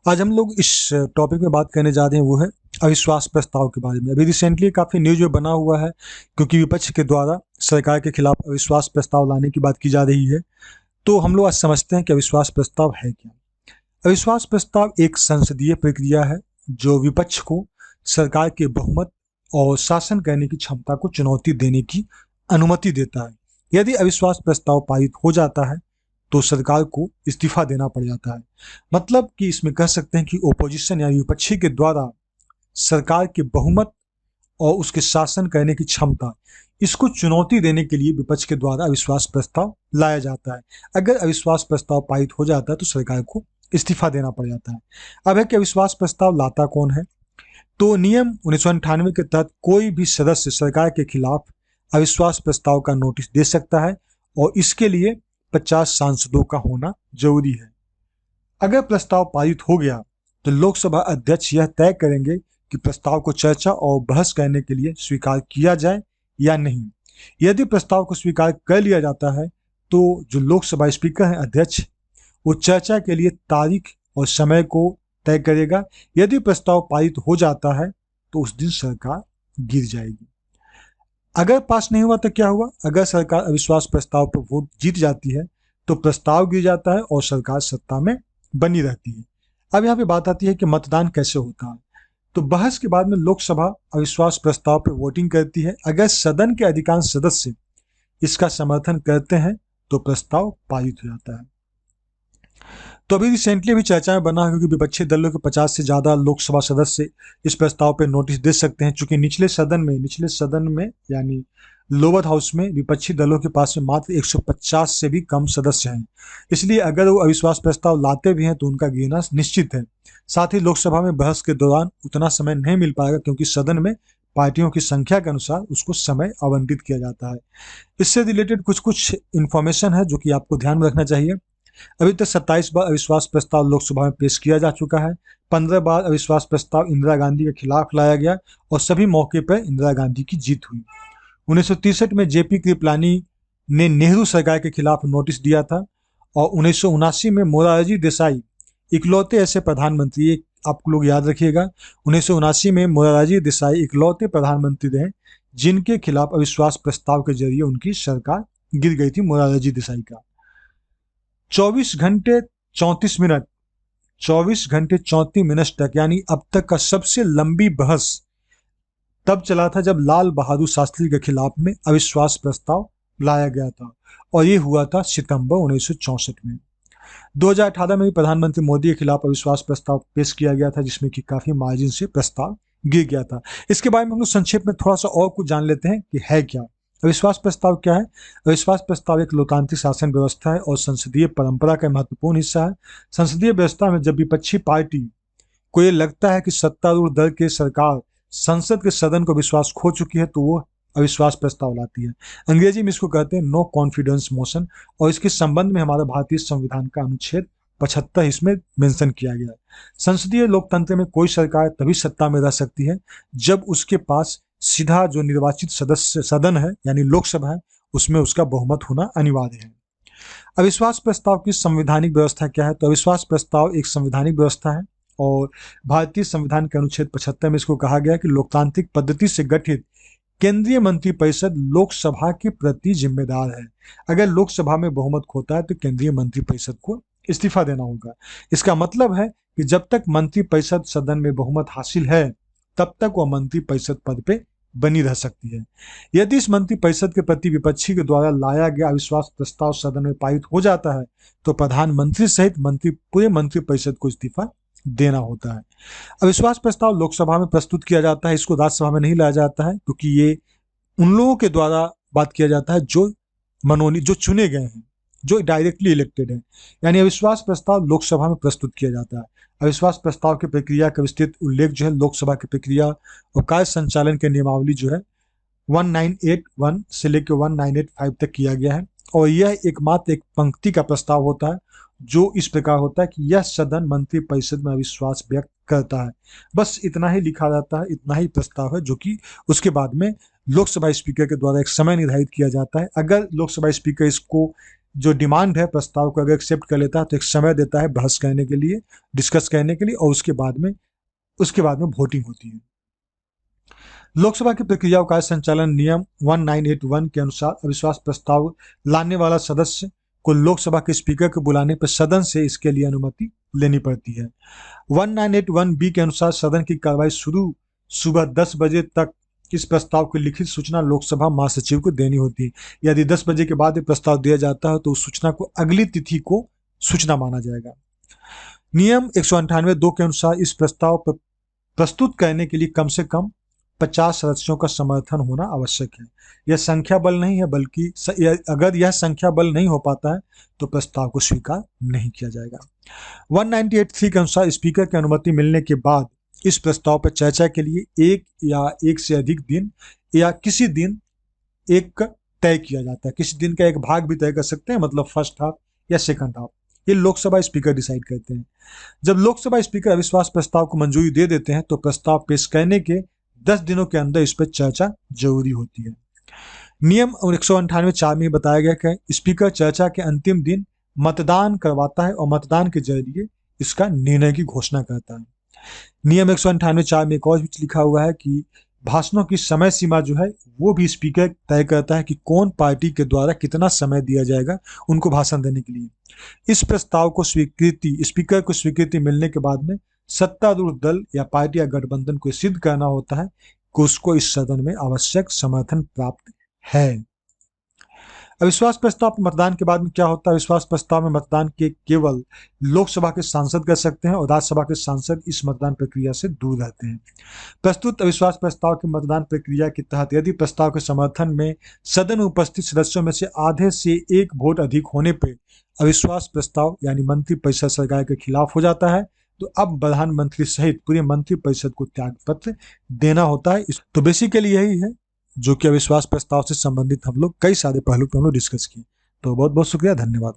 आज हम लोग इस टॉपिक में बात करने जा रहे हैं, वो है अविश्वास प्रस्ताव के बारे में। अभी रिसेंटली काफ़ी न्यूज में बना हुआ है, क्योंकि विपक्ष के द्वारा सरकार के खिलाफ अविश्वास प्रस्ताव लाने की बात की जा रही है। तो हम लोग आज समझते हैं कि अविश्वास प्रस्ताव है क्या। अविश्वास प्रस्ताव एक संसदीय प्रक्रिया है जो विपक्ष को सरकार के बहुमत और शासन करने की क्षमता को चुनौती देने की अनुमति देता है। यदि अविश्वास प्रस्ताव पारित हो जाता है तो सरकार को इस्तीफा देना पड़ जाता है। मतलब कि इसमें कह सकते हैं कि ओपोजिशन यानी विपक्षी के द्वारा सरकार के बहुमत और उसके शासन करने की क्षमता, इसको चुनौती देने के लिए विपक्ष के द्वारा अविश्वास प्रस्ताव लाया जाता है। अगर अविश्वास प्रस्ताव पारित हो जाता है तो सरकार को इस्तीफा देना पड़ जाता है। अब है कि अविश्वास प्रस्ताव लाता कौन है। तो नियम 1998 के तहत कोई भी सदस्य सरकार के खिलाफ अविश्वास प्रस्ताव का नोटिस दे सकता है और इसके लिए 50 सांसदों का होना जरूरी है। अगर प्रस्ताव पारित हो गया तो लोकसभा अध्यक्ष यह तय करेंगे कि प्रस्ताव को चर्चा और बहस करने के लिए स्वीकार किया जाए या नहीं। यदि प्रस्ताव को स्वीकार कर लिया जाता है तो जो लोकसभा स्पीकर हैं, अध्यक्ष, वो चर्चा के लिए तारीख और समय को तय करेगा। यदि प्रस्ताव पारित हो जाता है तो उस दिन सरकार गिर जाएगी। अगर पास नहीं हुआ तो क्या हुआ? अगर सरकार अविश्वास प्रस्ताव पर वोट जीत जाती है तो प्रस्ताव गिर जाता है और सरकार सत्ता में बनी रहती है। अब यहाँ पे बात आती है कि मतदान कैसे होता है। तो बहस के बाद में लोकसभा अविश्वास प्रस्ताव पर वोटिंग करती है। अगर सदन के अधिकांश सदस्य इसका समर्थन करते हैं तो प्रस्ताव पारित हो जाता है। तो अभी रिसेंटली भी चर्चा में बना है, क्योंकि विपक्षी दलों के 50 से ज़्यादा लोकसभा सदस्य इस प्रस्ताव पर नोटिस दे सकते हैं। चूंकि निचले सदन में यानी लोअर हाउस में विपक्षी दलों के पास में मात्र 150 से भी कम सदस्य हैं, इसलिए अगर वो अविश्वास प्रस्ताव लाते भी हैं तो उनका गिरना निश्चित है। साथ ही लोकसभा में बहस के दौरान उतना समय नहीं मिल पाएगा, क्योंकि सदन में पार्टियों की संख्या के अनुसार उसको समय आवंटित किया जाता है। इससे रिलेटेड कुछ कुछ इन्फॉर्मेशन है जो कि आपको ध्यान में रखना चाहिए। अभी तक 27 बार अविश्वास प्रस्ताव लोकसभा में पेश किया जा चुका है। 15 बार अविश्वास प्रस्ताव इंदिरा गांधी के खिलाफ लाया गया और सभी मौके पर इंदिरा गांधी की जीत हुई। 1963 में जेपी कृपलानी ने नेहरू सरकार के खिलाफ नोटिस दिया था और 1979 में मोरारजी देसाई इकलौते ऐसे प्रधानमंत्री, आप लोग याद रखिएगा, 1979 में मोरारजी देसाई इकलौते प्रधानमंत्री रहे जिनके खिलाफ अविश्वास प्रस्ताव के जरिए उनकी सरकार गिर गई थी, मोरारजी देसाई का। 24 घंटे 34 मिनट तक, यानी अब तक का सबसे लंबी बहस तब चला था जब लाल बहादुर शास्त्री के खिलाफ में अविश्वास प्रस्ताव लाया गया था, और ये हुआ था सितंबर 1964 में। 2018 में भी प्रधानमंत्री मोदी के खिलाफ अविश्वास प्रस्ताव पेश किया गया था, जिसमें कि काफी मार्जिन से प्रस्ताव गिर गया था। इसके बारे में हम लोग संक्षेप में थोड़ा सा और कुछ जान लेते हैं कि है क्या अविश्वास प्रस्ताव। क्या है अविश्वास प्रस्ताव? एक लोकतांत्रिक शासन व्यवस्था है और संसदीय परंपरा का महत्वपूर्ण हिस्सा है। संसदीय व्यवस्था में जब विपक्षी पार्टी को ये लगता है कि सत्तारूढ़ दल की सरकार संसद के सदन को विश्वास खो चुकी है तो वो अविश्वास प्रस्ताव लाती है। अंग्रेजी में इसको कहते हैं नो कॉन्फिडेंस मोशन, और इसके संबंध में हमारा भारतीय संविधान का अनुच्छेद 75 इसमें मेंशन किया गया है। संसदीय लोकतंत्र में कोई सरकार तभी सत्ता में रह सकती है जब उसके पास सीधा जो निर्वाचित सदस्य सदन है यानी लोकसभा है, उसमें उसका बहुमत होना अनिवार्य है। अविश्वास प्रस्ताव की संवैधानिक व्यवस्था क्या है? तो अविश्वास प्रस्ताव एक संवैधानिक व्यवस्था है और भारतीय संविधान के अनुच्छेद 75 में इसको कहा गया है कि लोकतांत्रिक पद्धति से गठित केंद्रीय मंत्रिपरिषद लोकसभा के प्रति जिम्मेदार है। अगर लोकसभा में बहुमत खोता है तो केंद्रीय मंत्रिपरिषद को इस्तीफा देना होगा। इसका मतलब है कि जब तक मंत्रिपरिषद सदन में बहुमत हासिल है तब तक वह मंत्रिपरिषद पद पे बनी रह सकती है। यदि इस मंत्रिपरिषद के प्रति विपक्षी के द्वारा लाया गया अविश्वास प्रस्ताव सदन में पारित हो जाता है तो प्रधानमंत्री सहित पूरे मंत्रिपरिषद को इस्तीफा देना होता है। अविश्वास प्रस्ताव लोकसभा में प्रस्तुत किया जाता है, इसको राज्यसभा में नहीं लाया जाता है, क्योंकि ये उन लोगों के द्वारा बात किया जाता है जो चुने गए हैं, जो डायरेक्टली इलेक्टेड है। यानी अविश्वास प्रस्ताव लोकसभा में प्रस्तुत किया जाता है। अविश्वास प्रस्ताव की प्रक्रिया का विस्तृत उल्लेख जो है लोकसभा की प्रक्रिया और कार्य संचालन के नियमावली जो है 1981 से लेकर 1985 तक किया गया है, और यह एकमात्र एक पंक्ति का प्रस्ताव होता है जो इस प्रकार होता है कि यह सदन मंत्रिपरिषद में अविश्वास व्यक्त करता है। बस इतना ही लिखा जाता है, इतना ही प्रस्ताव है, जो कि उसके बाद में लोकसभा स्पीकर के द्वारा एक समय निर्धारित किया जाता है। अगर लोकसभा स्पीकर इसको जो डिमांड है प्रस्ताव को अगर एक्सेप्ट कर लेता है तो एक समय देता है बहस करने के लिए, डिस्कस करने के लिए, और उसके बाद में वोटिंग होती है। लोकसभा की प्रक्रिया का संचालन नियम 1981 के अनुसार अविश्वास प्रस्ताव लाने वाला सदस्य को लोकसभा के स्पीकर के बुलाने पर सदन से इसके लिए अनुमति लेनी पड़ती है। 1981 बी के अनुसार सदन की कार्रवाई शुरू सुबह 10 बजे तक इस प्रस्ताव की लिखित सूचना लोकसभा महासचिव को देनी होती है। यदि 10 बजे के बाद ये प्रस्ताव दिया जाता है तो उस सूचना को अगली तिथि को सूचना माना जाएगा। नियम 198(2) के अनुसार इस प्रस्ताव पर प्रस्तुत करने के लिए कम से कम 50 सदस्यों का समर्थन होना आवश्यक है। यह संख्या बल नहीं है, बल्कि अगर यह संख्या बल नहीं हो पाता है तो प्रस्ताव को स्वीकार नहीं किया जाएगा। 1983 के अनुसार स्पीकर की अनुमति मिलने के बाद इस प्रस्ताव पर चर्चा के लिए एक या एक से अधिक दिन या किसी दिन एक तय किया जाता है। किसी दिन का एक भाग भी तय कर सकते हैं, मतलब फर्स्ट हाफ या सेकंड हाफ। ये लोकसभा स्पीकर डिसाइड करते हैं। जब लोकसभा स्पीकर अविश्वास प्रस्ताव को मंजूरी दे देते हैं तो प्रस्ताव पेश करने के 10 दिनों के अंदर इस पर चर्चा जरूरी होती है। नियम 198(4) में बताया गया कि स्पीकर चर्चा के अंतिम दिन मतदान करवाता है और मतदान के जरिए इसका निर्णय की घोषणा करता है। नियम 198(4) में एक और भी लिखा हुआ है कि भाषणों की समय सीमा जो है वो भी स्पीकर तय करता है कि कौन पार्टी के द्वारा कितना समय दिया जाएगा उनको भाषण देने के लिए। इस प्रस्ताव को स्पीकर को स्वीकृति मिलने के बाद में सत्तारूढ़ दल या पार्टी या गठबंधन को सिद्ध करना होता है कि उसको इस सदन में आवश्यक समर्थन प्राप्त है। अविश्वास प्रस्ताव पर मतदान के बाद में क्या होता है? अविश्वास प्रस्ताव में मतदान के केवल लोकसभा के सांसद कर सकते हैं और राज्यसभा के सांसद इस मतदान प्रक्रिया से दूर रहते हैं। प्रस्तुत अविश्वास प्रस्ताव की मतदान प्रक्रिया के तहत यदि प्रस्ताव के समर्थन में सदन में उपस्थित सदस्यों में से आधे से एक वोट अधिक होने पर अविश्वास प्रस्ताव यानी मंत्रिपरिषद सरकार के खिलाफ हो जाता है, तो अब प्रधानमंत्री सहित पूरे मंत्रिपरिषद को त्याग पत्र देना होता है। तो बेसिकली यही है जो कि अविश्वास प्रस्ताव से संबंधित हम लोग कई सारे पहलू पर हम लोग डिस्कस किए। तो बहुत बहुत शुक्रिया, धन्यवाद।